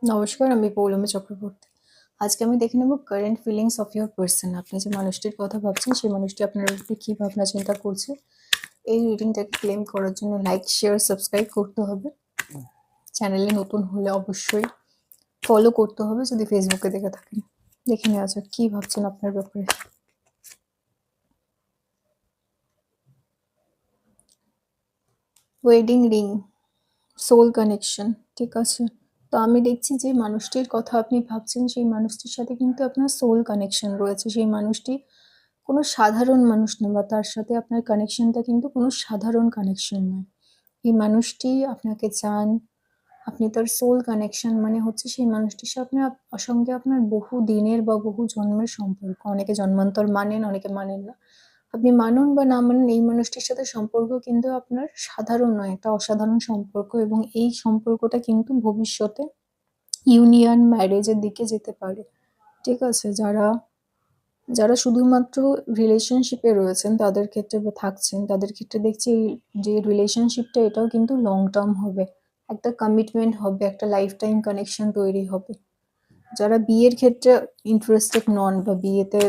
নমস্কার, আমি পৌলমী চক্রবর্তী। আজকে আমি দেখে নেব current feelings of your person. আপনি যে মানুষটির কথা ভাবছেন, সেই মানুষটি আপনার উপরে কী ভাবনা চিন্তা করছে। এই রিডিংটাকে ক্লেম করার জন্য লাইক, শেয়ার, সাবস্ক্রাইব করতে হবে। চ্যানেলে নতুন হলে অবশ্যই ফলো করতে হবে যদি ফেসবুকে দেখে থাকেন। দেখে নেওয়া যাক কী ভাবছেন আপনার ব্যাপারে। ওয়েডিং রিং, সোল কানেকশন, ঠিক আছে। তো আমি দেখছি যে মানুষটির কথা আপনি ভাবছেন, সেই মানুষটির সাথে কিন্তু আপনার সোল কানেকশন রয়েছে। সেই মানুষটি কোনো সাধারণ মানুষ না, বা তার সাথে আপনার কানেকশনটা কিন্তু কোনো সাধারণ কানেকশন নয়। এই মানুষটি আপনাকে চান, আপনি তার সোল কানেকশন, মানে হচ্ছে সেই মানুষটির সাথে সঙ্গে আপনার বহু দিনের বা বহু জন্মের সম্পর্ক। অনেকে জন্মান্তর মানেন, অনেকে মানেন না। আপনি মানুন বা না মানেন, এই মানুষটির সাথে সম্পর্ক কিন্তু আপনার সাধারণ নয়, একটা অসাধারণ সম্পর্ক, এবং এই সম্পর্কটা কিন্তু ভবিষ্যতে ইউনিয়ন, ম্যারেজের দিকে যেতে পারে, ঠিক আছে। যারা যারা শুধুমাত্র রিলেশনশিপে রয়েছেন তাদের ক্ষেত্রে, বা থাকছেন তাদের ক্ষেত্রে দেখছি যে রিলেশনশিপটা এটাও কিন্তু লং টার্ম হবে, একটা কমিটমেন্ট হবে, একটা লাইফ টাইম কানেকশন তৈরি হবে। যারা বিয়ের ক্ষেত্রে ইন্টারেস্টেড নন বা বিয়েতে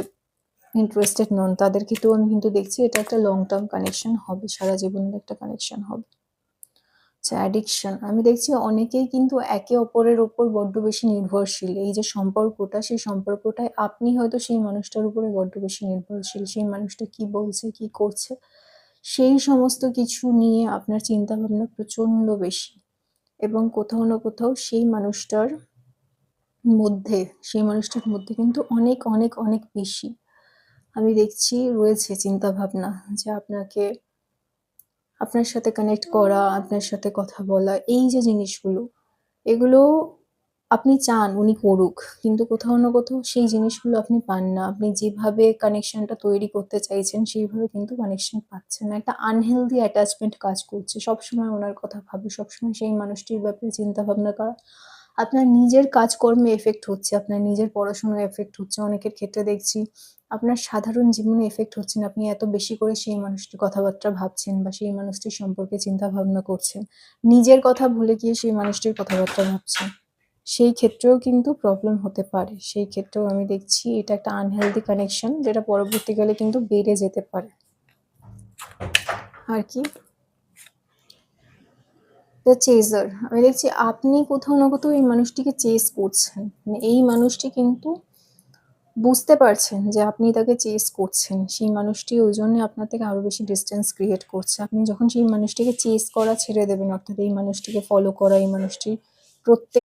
ইন্টারেস্টেড নন, তাদের ক্ষেত্রেও আমি কিন্তু দেখছি এটা একটা লং টার্ম কানেকশন হবে, সারা জীবনের একটা কানেকশন হবে। আচ্ছা, অ্যাডিকশন, আমি দেখছি অনেকেই কিন্তু একে অপরের ওপর বড্ড বেশি নির্ভরশীল। এই যে সম্পর্কটা, সেই সম্পর্কটায় আপনি হয়তো সেই মানুষটার উপরে বড্ড বেশি নির্ভরশীল। সেই মানুষটা কি বলছে, কি করছে, সেই সমস্ত কিছু নিয়ে আপনার চিন্তা ভাবনা প্রচন্ড বেশি। এবং কোথাও না কোথাও সেই মানুষটার মধ্যে কিন্তু অনেক অনেক অনেক বেশি আমি দেখছি রয়েছে চিন্তা ভাবনা, যে আপনার সাথে কানেক্ট করা, আপনার সাথে কথা বলা, এই যে জিনিসগুলো, এগুলো আপনি চান উনি করুক, কিন্তু কোথাও না কোথাও সেই জিনিসগুলো আপনি পান না। আপনি যেভাবে কানেকশনটা তৈরি করতে চাইছেন সেইভাবে কিন্তু কানেকশন পাচ্ছেন না। একটা আনহেলদি অ্যাটাচমেন্ট কাজ করছে, সবসময় ওনার কথা ভাবে, সবসময় সেই মানুষটির ব্যাপারে চিন্তা ভাবনা করা। আপনার নিজের কাজকর্মে এফেক্ট হচ্ছে, আপনার নিজের পড়াশোনায় এফেক্ট হচ্ছে, অনেকের ক্ষেত্রে দেখছি আপনার সাধারণ জীবনে এফেক্ট হচ্ছে না। আপনি এত বেশি করে সেই মানুষটির কথাবার্তা ভাবছেন বা সেই মানুষটির সম্পর্কে চিন্তা ভাবনা করছেন, নিজের কথা ভুলে গিয়ে সেই মানুষটির কথাবার্তা ভাবছেন। সেই ক্ষেত্রেও কিন্তু প্রবলেম হতে পারে। সেই ক্ষেত্রেও আমি দেখছি এটা একটা আনহেলদি কানেকশন, যেটা পরবর্তীকালে কিন্তু বেড়ে যেতে পারে। আর কি, দ্য চেজার, আমি দেখছি আপনি কোথাও না কোথাও এই মানুষটিকে চেস করছেন। মানে এই মানুষটি কিন্তু বুঝতে পারছেন যে আপনি তাকে চেস করছেন। সেই মানুষটি ওই জন্য আপনার থেকে আরো বেশি ডিস্টেন্স ক্রিয়েট করছে। আপনি যখন সেই মানুষটিকে চেস করা ছেড়ে দেবেন, অর্থাৎ এই মানুষটিকে ফলো করা, এই মানুষটির প্রত্যেক